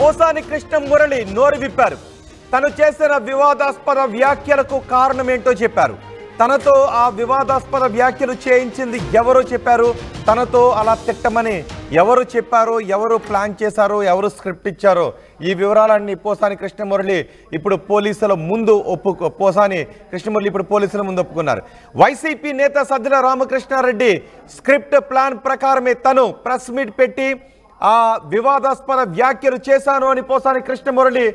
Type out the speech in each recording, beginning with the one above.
పోసాని కృష్ణ మురళి నోరు విప్పారు. తను చేసిన వివాదాస్పద వ్యాఖ్యలకు కారణమేంటో చెప్పారు. తనతో ఆ వివాదాస్పద వ్యాఖ్యలు చేయించింది ఎవరో చెప్పారు. తనతో అలా తిట్టమని ఎవరు చెప్పారో, ఎవరు ప్లాన్ చేశారో, ఎవరు స్క్రిప్ట్ ఇచ్చారో ఈ వివరాలన్నీ పోసాని కృష్ణమురళి ఇప్పుడు పోలీసుల ముందు ఒప్పుకున్నారు. వైసీపీ నేత సజ్జల రామకృష్ణారెడ్డి స్క్రిప్ట్ ప్లాన్ ప్రకారమే తను ప్రెస్ మీట్ పెట్టి ఆ వివాదాస్పద వ్యాఖ్యలు చేశాను అని పోసాని కృష్ణమురళి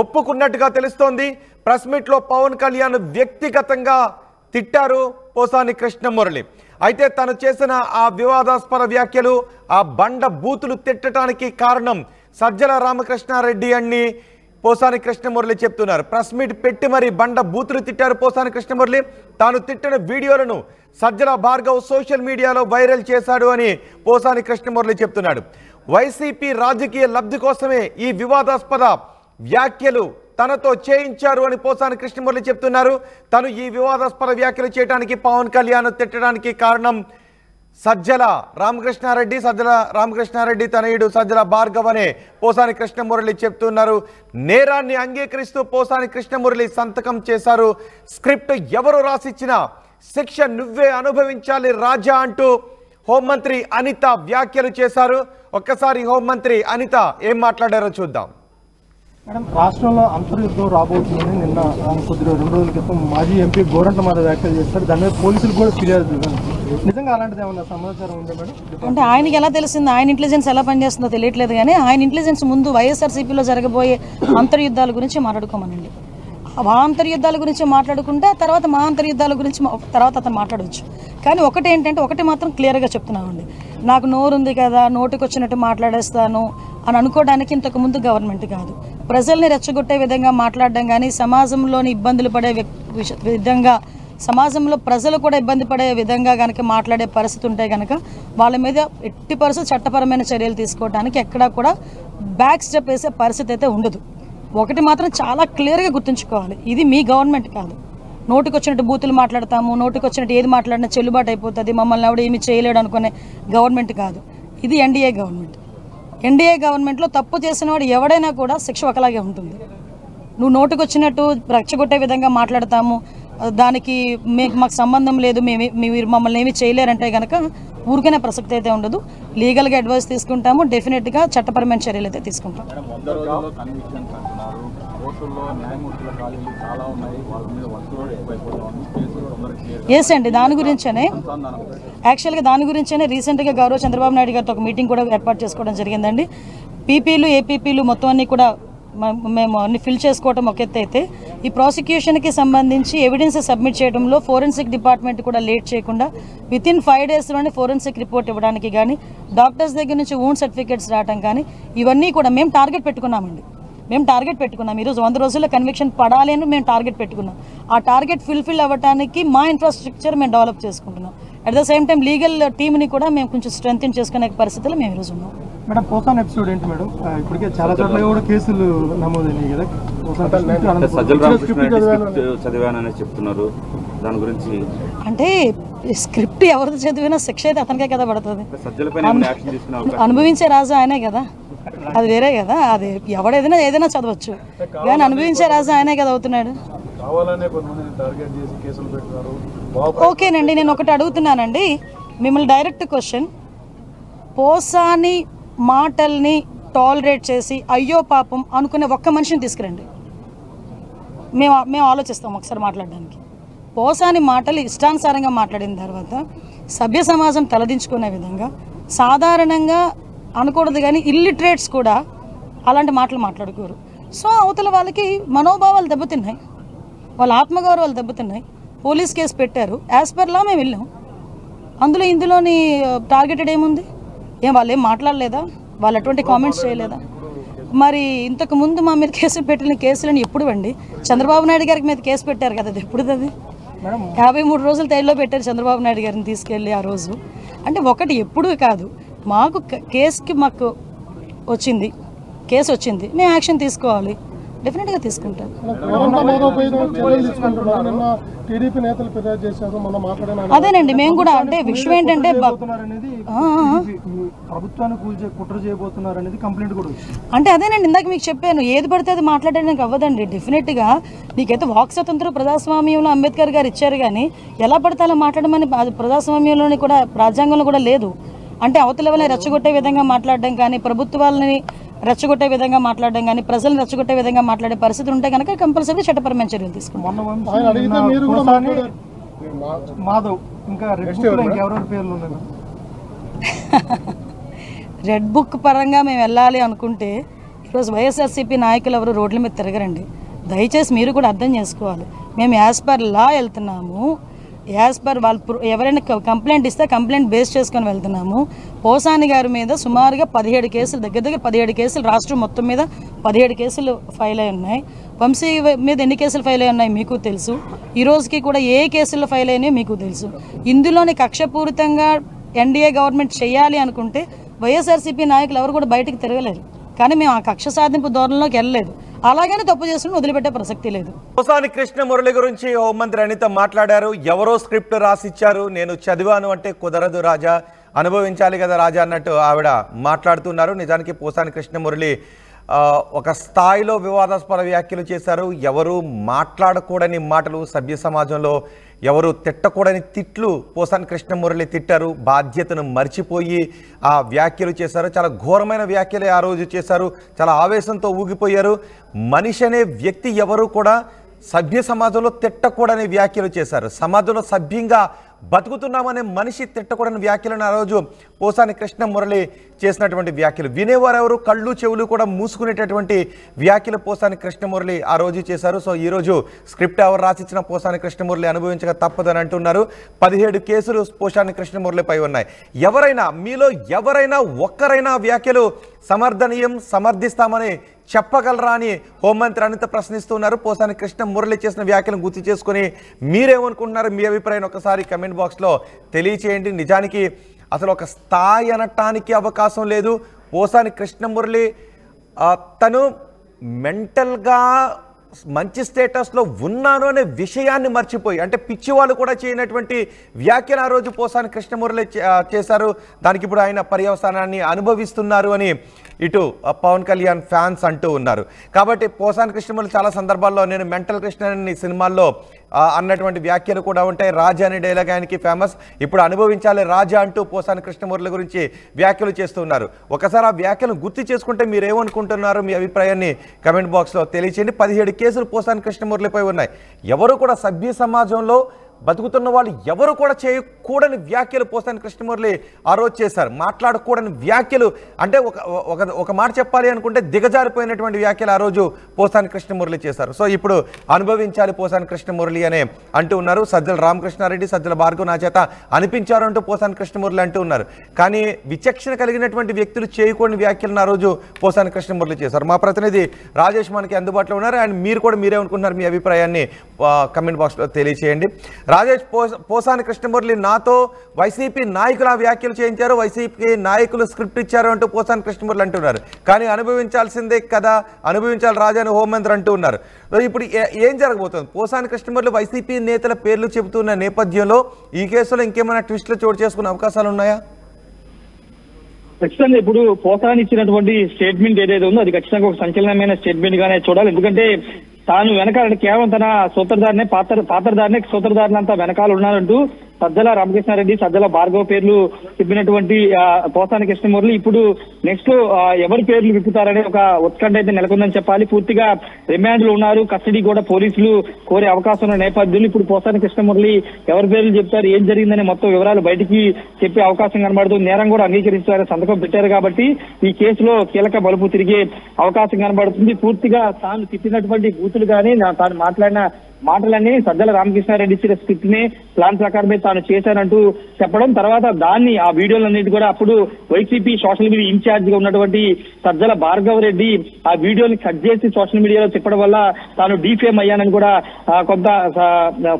ఒప్పుకున్నట్టుగా తెలుస్తోంది. ప్రెస్ మీట్లో పవన్ కళ్యాణ్ వ్యక్తిగతంగా తిట్టారు పోసాని కృష్ణమురళి. అయితే తను చేసిన ఆ వివాదాస్పద వ్యాఖ్యలు, ఆ బండ బూతులు తిట్టడానికి కారణం సజ్జల రామకృష్ణారెడ్డి అని పోసాని కృష్ణమురళి చెప్తున్నారు. ప్రెస్ మీట్ పెట్టి మరి బండ బూతులు తిట్టారు పోసాని కృష్ణమురళి. తాను తిట్టిన వీడియోలను సజ్జల భార్గవ్ సోషల్ మీడియాలో వైరల్ చేశాడు అని పోసాని కృష్ణమురళి చెప్తున్నాడు. వైసీపీ రాజకీయ లబ్ధి కోసమే ఈ వివాదాస్పద వ్యాఖ్యలు తనతో చేయించారు అని పోసాని కృష్ణమురళి చెప్తున్నారు. తను ఈ వివాదాస్పద వ్యాఖ్యలు చేయడానికి, పవన్ కళ్యాణ్ తిట్టడానికి కారణం సజ్జల రామకృష్ణారెడ్డి తనయుడు సజ్జల భార్గవ్ అనే పోసాని కృష్ణమురళి చెప్తున్నారు. నేరాన్ని అంగీకరిస్తూ పోసాని కృష్ణమురళి సంతకం చేశారు. స్క్రిప్ట్ ఎవరు రాసిచ్చినా శిక్ష నువ్వే అనుభవించాలి రాజా అంటూ హోంమంత్రి అనిత వ్యాఖ్యలు చేశారు. ఒక్కసారి హోంమంత్రి అనిత ఏం మాట్లాడారో చూద్దాం. మేడం, రాష్ట్రంలో అంతర్యుద్ధం రాబోతుందని నిన్న కొద్దిగా 2 రోజుల క్రితం మాజీ ఎంపీ గోరంట మీద వ్యాఖ్యలు చేస్తారు. దాని మీద పోలీసులు కూడా ఫిర్యాదు. నిజంగా అలాంటిది ఏమన్నా సమాచారం ఉందా మేడం? అంటే ఆయనకి ఎలా తెలిసింది, ఆయన ఇంటెలిజెన్స్ ఎలా పనిచేస్తుందో తెలియట్లేదు. కానీ ఆయన ఇంటెలిజెన్స్ ముందు వైఎస్ఆర్సీపీలో జరగబోయే అంతర్యుద్ధాల గురించి మాట్లాడుకోమనండి. ఆ అంతర్యుద్ధాల గురించి మాట్లాడుకుంటే తర్వాత మా అంతర్యుద్ధాల గురించి తర్వాత అతను మాట్లాడవచ్చు. కానీ ఒకటి మాత్రం క్లియర్గా చెప్తున్నామండి, నాకు నోరుంది కదా, నోటికి వచ్చినట్టు మాట్లాడేస్తాను అని అనుకోవడానికి ఇంతకుముందు గవర్నమెంట్ కాదు. ప్రజల్ని రెచ్చగొట్టే విధంగా మాట్లాడడం కానీ, సమాజంలోని ఇబ్బందులు పడే విధంగా, సమాజంలో ప్రజలు కూడా ఇబ్బంది పడే విధంగా కనుక మాట్లాడే పరిస్థితి ఉంటే కనుక వాళ్ళ మీద ఎట్టి పరిస్థితి చట్టపరమైన చర్యలు తీసుకోవడానికి ఎక్కడా కూడా బ్యాక్ స్టెప్ వేసే పరిస్థితి అయితే ఉండదు. ఒకటి మాత్రం చాలా క్లియర్గా గుర్తుంచుకోవాలి, ఇది మీ గవర్నమెంట్ కాదు. నోటికి వచ్చినట్టు బూతులు మాట్లాడతాము, నోటికి వచ్చినట్టు ఏది మాట్లాడినా చెల్లుబాటు అయిపోతుంది, మమ్మల్ని ఎవడు ఏమి చేయలేడు అనుకునే గవర్నమెంట్ కాదు. ఇది ఎన్డీఏ గవర్నమెంట్. ఎన్డీఏ గవర్నమెంట్లో తప్పు చేసిన వాడు ఎవడైనా కూడా శిక్ష ఒకలాగే ఉంటుంది. నువ్వు నోటికి వచ్చినట్టు రెచ్చగొట్టే విధంగా మాట్లాడతాము, దానికి మాకు సంబంధం లేదు, మీరు మమ్మల్ని ఏమి చేయలేరంటే కనుక ఊరికనే ప్రసక్తి అయితే ఉండదు. లీగల్గా అడ్వైస్ తీసుకుంటాము, డెఫినెట్గా చట్టపరమైన చర్యలు అయితే తీసుకుంటాం. ఎస్ అండి, దాని గురించేనే రీసెంట్గా గౌరవ చంద్రబాబు నాయుడు గారితో ఒక మీటింగ్ కూడా ఏర్పాటు చేసుకోవడం జరిగిందండి. పీపీలు, ఏపీపీలు మొత్తం అన్ని కూడా మేము అన్ని ఫిల్ చేసుకోవడం ఒక ఎత్తు అయితే, ఈ ప్రాసిక్యూషన్కి సంబంధించి ఎవిడెన్స్ సబ్మిట్ చేయడంలో ఫోరెన్సిక్ డిపార్ట్మెంట్ కూడా లేట్ చేయకుండా వితిన్ 5 డేస్లోనే ఫోరెన్సిక్ రిపోర్ట్ ఇవ్వడానికి కానీ, డాక్టర్స్ దగ్గర నుంచి వూండ్ సర్టిఫికేట్స్ రావడం కానీ, ఇవన్నీ కూడా మేము టార్గెట్ పెట్టుకున్నామండి. ఈరోజు 100 రోజుల్లో కన్విక్షన్ పడాలి అని మేము టార్గెట్ పెట్టుకున్నాం. ఆ టార్గెట్ ఫుల్ఫిల్ అవ్వడానికి మా ఇన్ఫ్రాస్ట్రక్చర్ మేము డెవలప్ చేసుకుంటున్నాం. At the same time legal టీమ్ని కూడా మేము కొంచెం స్ట్రెంథెన్ చేసుకునే పరిస్థితుల్లో మేము ఈరోజు ఉన్నాం. మేడం, పోసాన్ ఎపిసోడ్ ఏంటి మేడం? ఇప్పటికే చాలా చోట్ల కూడా కేసులు నమోదైనాయి కదా. చదివానని చెప్తున్నారు, దాని గురించి అంటే స్క్రిప్ట్ ఎవరిది చదివినా శిక్ష అయితే అతనికే కదా పడుతుంది. అనుభవించే రాజు ఆయనే కదా, అది వేరే కదా. అది ఏదైనా చదవచ్చు, కానీ అనుభవించే రాజు ఆయనే కదా అవుతున్నాడు. ఓకేనండి, నేను ఒకటి అడుగుతున్నానండి మిమ్మల్ని, డైరెక్ట్ క్వశ్చన్. పోసాని మాటల్ని టాలరేట్ చేసి అయ్యో పాపం అనుకునే ఒక్క మనిషిని తీసుకురండి, మేము ఆలోచిస్తాం ఒకసారి మాట్లాడడానికి. పోసాని మాటలు ఇష్టానుసారంగా మాట్లాడిన తర్వాత సభ్య సమాజం తలదించుకునే విధంగా, సాధారణంగా అనకూడదు కానీ ఇల్లిటరేట్స్ కూడా అలాంటి మాటలు మాట్లాడుకోరు. సో అవతల వాళ్ళకి మనోభావాలు దెబ్బతిన్నాయి, వాళ్ళ ఆత్మగౌరవాలు దెబ్బతిన్నాయి. పోలీస్ కేసు పెట్టారు, యాజ్ పర్ లా మేము వెళ్ళాం. ఇందులోని టార్గెటెడ్ ఏముంది? వాళ్ళు ఏం మాట్లాడలేదా? వాళ్ళు అటువంటి కామెంట్స్ చేయలేదా? మరి ఇంతకు ముందు మా మీద కేసులు పెట్టిన కేసులని ఎప్పుడు అండి? చంద్రబాబు నాయుడు గారికి మీద కేసు పెట్టారు కదా, అది ఎప్పుడుది? అది 53 రోజులు తేలిలో పెట్టారు చంద్రబాబు నాయుడు గారిని తీసుకెళ్ళి ఆ రోజు. అంటే ఒకటి ఎప్పుడు కాదు, మాకు కేసు వచ్చింది, మేము యాక్షన్ తీసుకోవాలి. డెఫినెట్గా తీసుకుంటాను. అదేనండి మేము కూడా అంటే విషయం ఏంటంటే అంటే అదేనండి ఇందాక మీకు చెప్పాను, ఏది పడితే అది మాట్లాడడానికి అవ్వదండి. డెఫినెట్గా నీకైతే వాక్ స్వతంత్రం ప్రజాస్వామ్యంలో అంబేద్కర్ గారు ఇచ్చారు, కానీ ఎలా పడితే అలా మాట్లాడమని ప్రజాస్వామ్యంలోని కూడా రాజ్యాంగంలో కూడా లేదు. అంటే అవతల వాళ్ళని రెచ్చగొట్టే విధంగా మాట్లాడడం కానీ, ప్రభుత్వాలని రెచ్చగొట్టే విధంగా మాట్లాడడం కానీ, ప్రజలను రెచ్చగొట్టే విధంగా మాట్లాడే పరిస్థితి ఉంటే కనుక కంపల్సరీ చట్టపరమైన చర్యలు తీసుకుంటాం. రెడ్ బుక్ పరంగా మేము వెళ్ళాలి అనుకుంటే ఈరోజు వైఎస్ఆర్సీపీ నాయకులు ఎవరు రోడ్ల మీద తిరగరండి. దయచేసి మీరు కూడా అర్థం చేసుకోవాలి. మేము యాజ్ పర్ లా వెళ్తున్నాము, యాజ్ పర్ వాళ్ళు ఎవరైనా కంప్లైంట్ ఇస్తే కంప్లైంట్ బేస్ చేసుకొని వెళ్తున్నాము. పోసాని గారి మీద సుమారుగా 17 కేసులు, దగ్గర 17 కేసులు రాష్ట్రం మొత్తం మీద 17 కేసులు ఫైల్ అయి ఉన్నాయి. వంశీ మీద ఎన్ని కేసులు ఫైల్ అయి ఉన్నాయి మీకు తెలుసు. ఈ రోజుకి కూడా ఏ కేసుల్లో ఫైల్ అయినాయో మీకు తెలుసు. ఇందులోని కక్షపూరితంగా ఎన్డీఏ గవర్నమెంట్ చేయాలి అనుకుంటే వైఎస్ఆర్సీపీ నాయకులు ఎవరు కూడా బయటకు తిరగలేరు. కానీ మేము ఆ కక్ష సాధింపు ధోరణిలోకి వెళ్ళలేదు. అలాగని తప్పు చేసుకుని వదిలిపెట్టే ప్రసక్తి లేదు. పోసాని కృష్ణమురళి గురించి హోంమంత్రి అనిత మాట్లాడారు. ఎవరో స్క్రిప్ట్ రాసిచ్చారు, నేను చదివాను అంటే కుదరదు రాజా, అనుభవించాలి కదా రాజా అన్నట్టు ఆవిడ మాట్లాడుతున్నారు. నిజానికి పోసాని కృష్ణమురళి ఒక స్థాయిలో వివాదాస్పద వ్యాఖ్యలు చేశారు. ఎవరు మాట్లాడకూడని మాటలు, సభ్య సమాజంలో ఎవరు తిట్టకూడని తిట్లు పోసాని కృష్ణమురళి తిట్టారు. బాధ్యతను మర్చిపోయి ఆ వ్యాఖ్యలు చేశారు. చాలా ఘోరమైన వ్యాఖ్యలే ఆ రోజు చేశారు. చాలా ఆవేశంతో ఊగిపోయారు. మనిషి అనే వ్యక్తి ఎవరు కూడా సభ్య సమాజంలో తిట్టకూడని వ్యాఖ్యలు చేశారు. సమాజంలో సభ్యంగా బతుకుతున్నామనే మనిషి తిట్టకూడని వ్యాఖ్యలను ఆ రోజు పోసాని కృష్ణమురళి చేసినటువంటి వ్యాఖ్యలు వినేవారెవరు కళ్ళు చెవులు కూడా మూసుకునేటటువంటి వ్యాఖ్యలు పోసాని కృష్ణమురళి ఆ రోజు చేశారు. సో ఈరోజు స్క్రిప్ట్ ఎవరు రాసిచ్చిన పోసాని కృష్ణమురళి అనుభవించక తప్పదని అంటున్నారు. 17 కేసులు పోసాని కృష్ణమురళిపై ఉన్నాయి. ఎవరైనా మీలో ఎవరైనా ఒక్కరైనా వ్యాఖ్యలు సమర్థనీయం, సమర్థిస్తామని చెప్పగలరా అని హోంమంత్రి అనిత ప్రశ్నిస్తున్నారు. పోసాని కృష్ణమురళి చేసిన వ్యాఖ్యలను గుర్తు చేసుకుని మీరేమనుకుంటున్నారు, మీ అభిప్రాయం ఒకసారి కమెంట్ బాక్స్లో తెలియచేయండి. నిజానికి అసలు ఒక స్థాయి అనటానికి అవకాశం లేదు. పోసాని కృష్ణమురళి తను మెంటల్గా మంచి స్టేటస్లో ఉన్నాను అనే విషయాన్ని మర్చిపోయి, అంటే పిచ్చి వాళ్ళు కూడా చేయనటువంటి వ్యాఖ్యలు ఆ రోజు పోసాని కృష్ణమురళి చేశారు. దానికి ఇప్పుడు ఆయన పర్యవసానాన్ని అనుభవిస్తున్నారు అని ఇటు పవన్ కళ్యాణ్ ఫ్యాన్స్ అంటూ ఉన్నారు. కాబట్టి పోసాని కృష్ణమురళి చాలా సందర్భాల్లో నేను మెంటల్ కృష్ణని సినిమాల్లో అన్నటువంటి వ్యాఖ్యలు కూడా ఉంటాయి. రాజా అనే డైలాగ్ ఆయనకి ఫేమస్. ఇప్పుడు అనుభవించాలి రాజా అంటూ పోసాని కృష్ణమురళి గురించి వ్యాఖ్యలు చేస్తున్నారు. ఒకసారి ఆ వ్యాఖ్యలను గుర్తు చేసుకుంటే మీరేమనుకుంటున్నారు, మీ అభిప్రాయాన్ని కమెంట్ బాక్స్లో తెలియచేయండి. 17 కేసులు పోసాని కృష్ణమురళిపై ఉన్నాయి. ఎవరు కూడా సభ్య సమాజంలో బతుకుతున్న వాళ్ళు ఎవరు కూడా చేయకూడని వ్యాఖ్యలు పోసాని కృష్ణమురళి ఆ రోజు చేశారు. మాట్లాడకూడని వ్యాఖ్యలు అంటే ఒక మాట చెప్పాలి అనుకుంటే దిగజారిపోయినటువంటి వ్యాఖ్యలు ఆ రోజు పోసాని కృష్ణమురళి చేశారు. సో ఇప్పుడు అనుభవించాలి పోసాని కృష్ణమురళి అనే అంటూ ఉన్నారు. సజ్జల రామకృష్ణారెడ్డి, సజ్జల భార్గవ్ నా చేత అనిపించారు అంటూ పోసాని కృష్ణమురళి అంటూ ఉన్నారు. కానీ విచక్షణ కలిగినటువంటి వ్యక్తులు చేయకూడని వ్యాఖ్యలను ఆ రోజు పోసాని కృష్ణమురళి చేశారు. మా ప్రతినిధి రాజేష్ మనకి అందుబాటులో ఉన్నారు. అండ్ మీరు కూడా మీరేమనుకుంటున్నారు, మీ అభిప్రాయాన్ని కమెంట్ బాక్స్లో తెలియచేయండి. రాజేష్, పోసాని కృష్ణమురళి నాతో వైసీపీ నాయకులు ఆ వ్యాఖ్యలు చేయించారు, వైసీపీ నాయకులు స్క్రిప్ట్ ఇచ్చారు అంటూ పోసాని కృష్ణమురళి అంటున్నారు. కానీ అనుభవించాల్సిందే కదా, అనుభవించాలి రాజా అని హోంమంత్రి అంటూ ఉన్నారు. ఇప్పుడు ఏం జరగబోతుంది? పోసాని కృష్ణమురళి వైసీపీ నేతల పేర్లు చెబుతున్న నేపథ్యంలో ఈ కేసులో ఇంకేమైనా ట్విస్టులు చోటు చేసుకునే అవకాశాలు ఉన్నాయా? ఖచ్చితంగా ఇప్పుడు పోసాని ఇచ్చినటువంటి స్టేట్మెంట్ ఏదైతే ఉందో అది ఖచ్చితంగా ఒక సంచలనమైన స్టేట్మెంట్ గానే చూడాలి. ఎందుకంటే తాను వెనకాల కేవలం తన సూత్రధారినే పాత్రధారినే సూత్రధారినంతా వెనకాల ఉన్నారంటూ సజ్జల రామకృష్ణారెడ్డి, సజ్జల భార్గవ్ పేర్లు చెప్పినటువంటి పోసాని కృష్ణమురళి ఇప్పుడు నెక్స్ట్ ఎవరి పేర్లు విప్పుతారనే ఒక ఉత్కంఠ అయితే నెలకొందని చెప్పాలి. పూర్తిగా రిమాండ్లు ఉన్నారు, కస్టడీ కూడా పోలీసులు కోరే అవకాశం ఉన్న నేపథ్యంలో ఇప్పుడు పోసాని కృష్ణమురళి ఎవరి పేర్లు చెప్తారు, ఏం జరిగిందనే మొత్తం వివరాలు బయటికి చెప్పే అవకాశం కనబడుతుంది. నేరం కూడా అంగీకరిస్తారు, సంతకం పెట్టారు కాబట్టి ఈ కేసులో కీలక మలుపు తిరిగే అవకాశం కనబడుతుంది. పూర్తిగా తాను తిట్టినటువంటి బూతులు కానీ తాను మాట్లాడిన మాటలన్నీ సజ్జల రామకృష్ణారెడ్డి ఇచ్చిన స్క్రిప్ట్ ని ప్లాన్ ప్రకారమే తాను చేశానంటూ చెప్పడం, తర్వాత దాన్ని ఆ వీడియోలన్నిటి కూడా అప్పుడు వైసీపీ సోషల్ మీడియా ఇన్ఛార్జ్ గా ఉన్నటువంటి సజ్జల భార్గవ్ రెడ్డి ఆ వీడియోని కట్ చేసి సోషల్ మీడియాలో చెప్పడం వల్ల తాను డీఫేమ్ అయ్యానని కూడా కొంత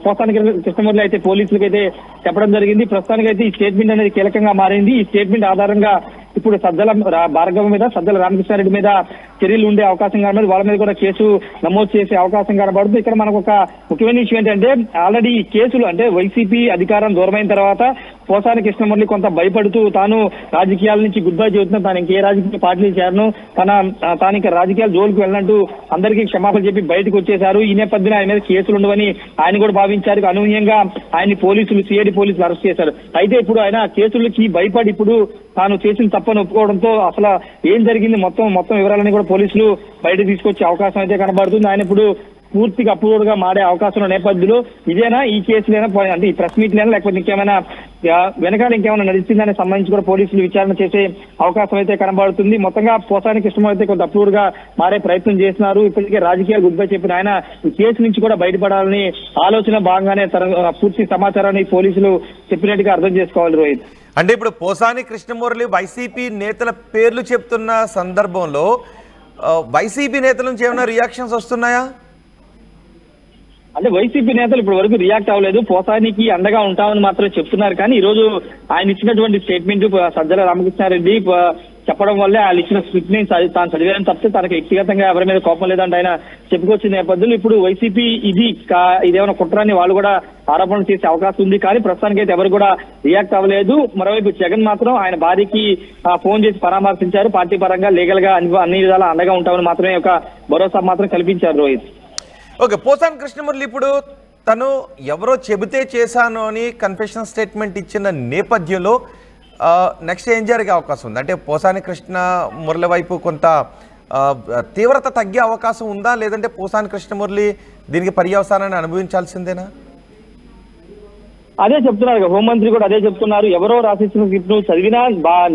పోసాని కృష్ణమురళి అయితే పోలీసులకు అయితే చెప్పడం జరిగింది. ప్రస్తుతానికి అయితే ఈ స్టేట్మెంట్ అనేది కీలకంగా మారింది. ఈ స్టేట్మెంట్ ఆధారంగా ఇప్పుడు భార్గవ మీద సజ్జల రామకృష్ణారెడ్డి మీద చర్యలు ఉండే అవకాశం కనబడి వాళ్ళ మీద కూడా కేసు నమోదు చేసే అవకాశం కనబడుతుంది. ఇక్కడ మనకు ఒక ముఖ్యమైన విషయం ఏంటంటే ఆల్రెడీ ఈ కేసులు అంటే వైసీపీ అధికారం దూరమైన తర్వాత పోసాని కృష్ణమురళి కొంత భయపడుతూ తాను రాజకీయాల నుంచి గుడ్ బై చెబుతున్నా, తాను ఇంకే రాజకీయ పార్టీలు చేరను, తాను ఇంకా రాజకీయాల జోలికి వెళ్ళినట్టు అందరికీ క్షమాపణ చెప్పి బయటకు వచ్చేశారు. ఈ నేపథ్యంలో ఆయన మీద కేసులు ఉండవని ఆయన కూడా భావించారు. అనూహ్యంగా ఆయన్ని పోలీసులు సిఐడి పోలీసులు అరెస్ట్ చేశారు. అయితే ఇప్పుడు ఆయన కేసులకి భయపడి ఇప్పుడు తాను చేసిన తప్పని ఒప్పుకోవడంతో అసలు ఏం జరిగింది మొత్తం వివరాలని కూడా పోలీసులు బయట తీసుకొచ్చే అవకాశం అయితే కనబడుతుంది. ఆయన ఇప్పుడు పూర్తిగా అప్రూవ్డ్గా మారే అవకాశం ఉన్న నేపథ్యంలో ఇదేనా ఈ కేసులైనా అంటే ఈ ప్రెస్ మీట్లైనా లేకపోతే ఇంకేమైనా వెనకాల ఇంకేమైనా నడిచిందని సంబంధించి కూడా పోలీసులు విచారణ చేసే అవకాశం అయితే కనబడుతుంది. మొత్తంగా పోసాని కృష్ణ అయితే కొంత అప్రూవ్డ్గా మారే ప్రయత్నం చేస్తున్నారు. ఇప్పటికే రాజకీయాలు గుడ్ బై చెప్పిన ఆయన ఈ కేసు నుంచి కూడా బయటపడాలని ఆలోచన భాగంగానే పూర్తి సమాచారాన్ని పోలీసులు చెప్పినట్టుగా అర్థం చేసుకోవాలి రోహిత్. అంటే ఇప్పుడు పోసాని కృష్ణమురళి వైసీపీ నేతల పేర్లు చెప్తున్న సందర్భంలో వైసీపీ నేతల నుంచి ఏమైనా రియాక్షన్స్ వస్తున్నాయా? అంటే వైసీపీ నేతలు ఇప్పటి వరకు రియాక్ట్ అవ్వలేదు. పోసానికి అండగా ఉంటామని మాత్రం చెప్తున్నారు. కానీ ఈ రోజు ఆయన ఇచ్చినటువంటి స్టేట్మెంట్ సజ్జల రామకృష్ణారెడ్డి చెప్పడం వల్లే వాళ్ళు ఇచ్చిన స్క్రిప్ట్ ని తాను చదివారని తప్పితే తనకు వ్యక్తిగతంగా ఎవరి మీద కోపం లేదంటే ఆయన చెప్పుకొచ్చిన నేపథ్యంలో ఇప్పుడు వైసీపీ ఇదేమైనా కుట్రని వాళ్ళు కూడా ఆరోపణలు చేసే అవకాశం ఉంది. కానీ ప్రస్తుతానికి అయితే ఎవరు కూడా రియాక్ట్ అవ్వలేదు. మరోవైపు జగన్ మాత్రం ఆయన భార్యకి ఫోన్ చేసి పరామర్శించారు. పార్టీ పరంగా లీగల్ గా అన్ని విధాలా అండగా ఉంటామని మాత్రమే ఒక భరోసా మాత్రం కల్పించారు రోహిత్. ఓకే, పోసాని కృష్ణమురళి ఇప్పుడు తను ఎవరో చెబితే చేశాను అని కన్ఫెషన్ స్టేట్మెంట్ ఇచ్చిన నేపథ్యంలో నెక్స్ట్ ఏం జరిగే అవకాశం ఉంది? అంటే పోసాని కృష్ణమురళి వైపు కొంత తీవ్రత తగ్గే అవకాశం ఉందా, లేదంటే పోసాని కృష్ణమురళి దీనికి పర్యవసానాన్ని అనుభవించాల్సిందేనా? అదే చెప్తున్నారు, హోంమంత్రి కూడా అదే చెప్తున్నారు. ఎవరో రాసిచ్చిన స్క్రిప్ట్ నువ్వు చదివినా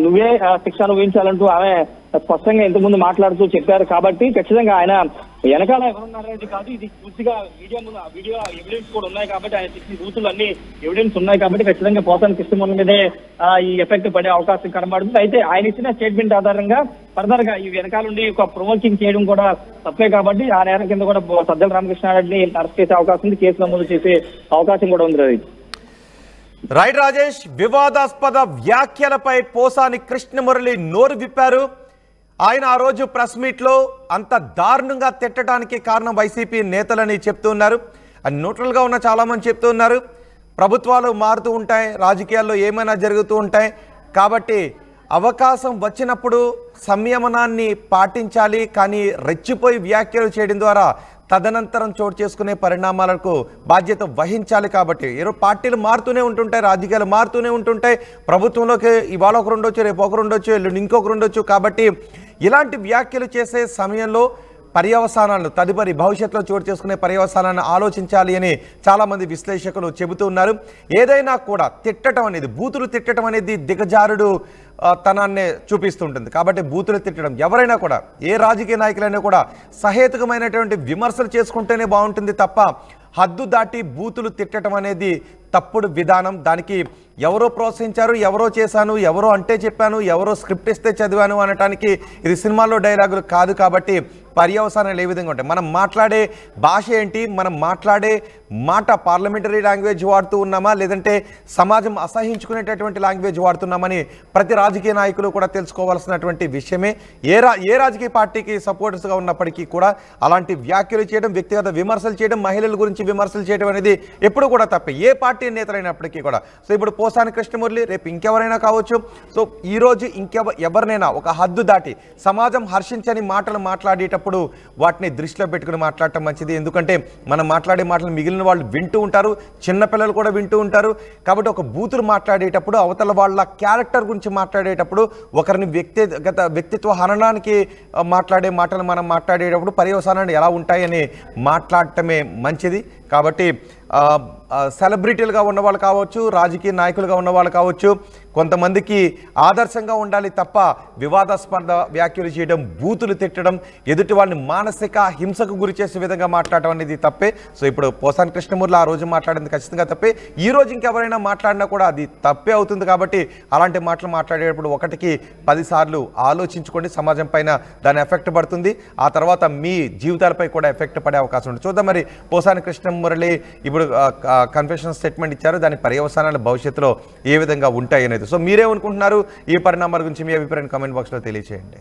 నువ్వే శిక్ష అనుభవించాలంటూ ఆమె స్పష్టంగా ఇంతకుముందు మాట్లాడుతూ చెప్పారు. కాబట్టి ఖచ్చితంగా ఆయన వెనకాల ఎవరున్నారనేది కాదు, ఇది పూర్తిగా వీడియో ఎవిడెన్స్ కూడా ఉన్నాయి కాబట్టి ఆయన చేసిన బూతులు అన్ని ఎవిడెన్స్ ఉన్నాయి కాబట్టి ఖచ్చితంగా పోసాని కృష్ణమురళి మీదే ఈ ఎఫెక్ట్ పడే అవకాశం కనబడుతుంది. అయితే ఆయన ఇచ్చిన స్టేట్మెంట్ ఆధారంగా ఫర్దర్ గా ఈ వెనకాల నుండి ఒక ప్రమోటింగ్ చేయడం కూడా తప్పే కాబట్టి ఆ నేరం కింద కూడా సజ్జల రామకృష్ణారెడ్డిని అరెస్ట్ చేసే అవకాశం ఉంది, కేసు నమోదు చేసే అవకాశం కూడా ఉంది. రైట్ రాజేష్, వివాదాస్పద వ్యాఖ్యలపై పోసాని కృష్ణమురళి నోరు విప్పారు. ఆయన ఆ రోజు ప్రెస్ మీట్లో అంత దారుణంగా తిట్టడానికి కారణం వైసీపీ నేతలని చెప్తున్నారు. అది న్యూట్రల్గా ఉన్న చాలామంది చెప్తున్నారు. ప్రభుత్వాలు మారుతూ ఉంటాయి, రాజకీయాల్లో ఏమైనా జరుగుతూ ఉంటాయి కాబట్టి అవకాశం వచ్చినప్పుడు సంయమనాన్ని పాటించాలి. కానీ రెచ్చిపోయి వ్యాఖ్యలు చేయడం ద్వారా తదనంతరం చోటు చేసుకునే పరిణామాలకు బాధ్యత వహించాలి. కాబట్టి పార్టీలు మారుతూనే ఉంటుంటాయి, రాజకీయాలు మారుతూనే ఉంటుంటాయి. ప్రభుత్వంలోకి ఇవాళ ఒకరు ఉండొచ్చు, రేపు ఒకరు ఉండొచ్చు, ఎల్లుండి ఇంకొకరు ఉండొచ్చు. కాబట్టి ఇలాంటి వ్యాఖ్యలు చేసే సమయంలో పర్యవసానాలను తదుపరి భవిష్యత్తులో చోటు చేసుకునే పర్యవసానాన్ని ఆలోచించాలి అని చాలామంది విశ్లేషకులు చెబుతూ ఉన్నారు. ఏదైనా కూడా తిట్టడం అనేది, బూతులు తిట్టడం అనేది దిగజారుడు తనాన్ని చూపిస్తుంటుంది. కాబట్టి బూతులు తిట్టడం ఎవరైనా కూడా, ఏ రాజకీయ నాయకులైనా కూడా సహేతుకమైనటువంటి విమర్శలు చేసుకుంటేనే బాగుంటుంది తప్ప హద్దు దాటి బూతులు తిట్టడం అనేది తప్పుడు విధానం. దానికి ఎవరో ప్రోత్సహించారు, ఎవరో చేశాను, ఎవరో అంటే చెప్పాను, ఎవరో స్క్రిప్ట్ ఇస్తే చదివాను అనటానికి ఇది సినిమాల్లో డైలాగులు కాదు. కాబట్టి పర్యవసానాలు ఏ విధంగా ఉంటాయి, మనం మాట్లాడే భాష ఏంటి, మనం మాట్లాడే మాట పార్లమెంటరీ లాంగ్వేజ్ వాడుతూ ఉన్నామా లేదంటే సమాజం అసహించుకునేటటువంటి లాంగ్వేజ్ వాడుతున్నామని ప్రతి రాజకీయ నాయకులు కూడా తెలుసుకోవాల్సినటువంటి విషయమే. ఏ రాజకీయ పార్టీకి సపోర్టర్స్గా ఉన్నప్పటికీ కూడా అలాంటి వ్యాఖ్యలు చేయడం, వ్యక్తిగత విమర్శలు చేయడం, మహిళల గురించి విమర్శలు చేయడం అనేది ఎప్పుడు కూడా తప్పే, ఏ పార్టీ నేతలైనప్పటికీ కూడా. సో ఇప్పుడు పోసాని కృష్ణమురళి, రేపు ఇంకెవరైనా కావచ్చు. సో ఈరోజు ఎవరినైనా ఒక హద్దు దాటి సమాజం హర్షించని మాటలు మాట్లాడేటప్పుడు వాటిని దృష్టిలో పెట్టుకుని మాట్లాడటం మంచిది. ఎందుకంటే మనం మాట్లాడే మాటలు మిగిలిన వాళ్ళు వింటూ ఉంటారు, చిన్నపిల్లలు కూడా వింటూ ఉంటారు. కాబట్టి ఒక బూతులు మాట్లాడేటప్పుడు, అవతల వాళ్ళ క్యారెక్టర్ గురించి మాట్లాడేటప్పుడు, ఒకరిని వ్యక్తిత్వ హననానికి మాట్లాడే మాటలు మనం మాట్లాడేటప్పుడు పర్యవసానాలు ఎలా ఉంటాయని మాట్లాడటమే మంచిది. కాబట్టి సెలబ్రిటీలుగా ఉన్నవాళ్ళు కావచ్చు, రాజకీయ నాయకులుగా ఉన్నవాళ్ళు కావచ్చు, కొంతమందికి ఆదర్శంగా ఉండాలి తప్ప వివాదాస్పద వ్యాఖ్యలు చేయడం, బూతులు తిట్టడం, ఎదుటి వాళ్ళని మానసిక హింసకు గురి చేసే విధంగా మాట్లాడటం అనేది తప్పే. సో ఇప్పుడు పోసాని కృష్ణమురళి ఆ రోజు మాట్లాడింది ఖచ్చితంగా తప్పే. ఈ రోజు ఇంకెవరైనా మాట్లాడినా కూడా అది తప్పే అవుతుంది. కాబట్టి అలాంటి మాటలు మాట్లాడేటప్పుడు 1కి 10 సార్లు ఆలోచించుకోండి. సమాజం పైన దాని ఎఫెక్ట్ పడుతుంది, ఆ తర్వాత మీ జీవితాలపై కూడా ఎఫెక్ట్ పడే అవకాశం ఉంటుంది. చూద్దాం మరి పోసాని కృష్ణమురళి ఇప్పుడు ఇప్పుడు కన్ఫెషన్ స్టేట్మెంట్ ఇచ్చారు, దాని పర్యవసానాలు భవిష్యత్తులో ఏ విధంగా ఉంటాయి అనేది. సో మీరేమనుకుంటున్నారు ఈ పరిణామాల గురించి? మీ అభిప్రాయం కామెంట్ బాక్స్లో తెలియజేయండి.